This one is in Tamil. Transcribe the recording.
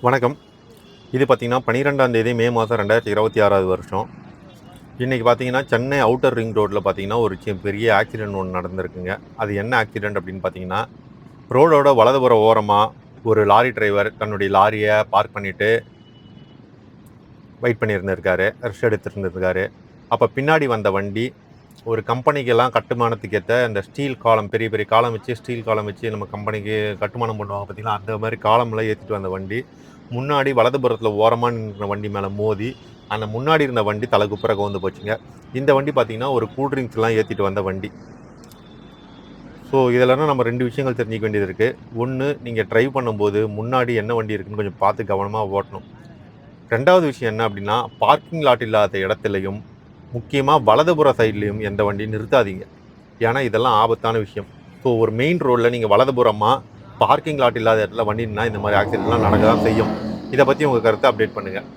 வணக்கம். இது பார்த்தீங்கன்னா 12ஆம் தேதி மே மாதம் 2026 வருஷம். இன்றைக்கி பார்த்தீங்கன்னா சென்னை அவுட்டர் ரிங் ரோட்டில் பார்த்தீங்கன்னா ஒரு பெரிய ஆக்சிடென்ட் ஒன்று நடந்திருக்குங்க. அது என்ன ஆக்சிடென்ட் அப்படின்னு பார்த்தீங்கன்னா, ரோடோட வலதுபுற ஓரமாக ஒரு லாரி டிரைவர் தன்னுடைய லாரியை பார்க் பண்ணிவிட்டு வெயிட் பண்ணியிருந்திருக்காரு, ரெஸ்ட் எடுத்துருந்துருக்காரு. அப்போ பின்னாடி வந்த வண்டி ஒரு கம்பெனிக்கெல்லாம் கட்டுமானத்துக்கு ஏற்ற இந்த ஸ்டீல் காலம், பெரிய பெரிய காலம் வச்சு ஸ்டீல் காலம் வச்சு நம்ம கம்பெனிக்கு கட்டுமானம் பண்ணுவாங்க பார்த்தீங்கன்னா, அந்த மாதிரி காலம்லாம் ஏற்றிட்டு வந்த வண்டி முன்னாடி வலதுபுறத்தில் ஓரமாக நின்ற வண்டி மேலே மோதி அந்த முன்னாடி இருந்த வண்டி தலைக்குப்புற கவுந்து போச்சுங்க. இந்த வண்டி பார்த்தீங்கன்னா ஒரு கூல்ட்ரிங்க்ஸ்லாம் ஏற்றிட்டு வந்த வண்டி. ஸோ இதிலனா நம்ம 2 விஷயங்கள் தெரிஞ்சிக்க வேண்டியது இருக்குது. ஒன்று, நீங்கள் ட்ரைவ் பண்ணும்போது முன்னாடி என்ன வண்டி இருக்குன்னு கொஞ்சம் பார்த்து கவனமாக ஓட்டணும். 2வது விஷயம் என்ன அப்படின்னா, பார்க்கிங் லாட் இல்லாத இடத்துலையும் முக்கியமாக வலதுபுற சைட்லேயும் எந்த வண்டியும் நிறுத்தாதீங்க. ஏன்னா இதெல்லாம் ஆபத்தான விஷயம். ஸோ ஒரு மெயின் ரோடில் நீங்கள் வலதுபுறமாக பார்க்கிங் லாட் இல்லாத இடத்துல வண்டினா இந்த மாதிரி ஆக்சிடென்ட்லாம் நடக்க தான் செய்யும். இதை பற்றி உங்கள் கருத்தை அப்டேட் பண்ணுங்கள்.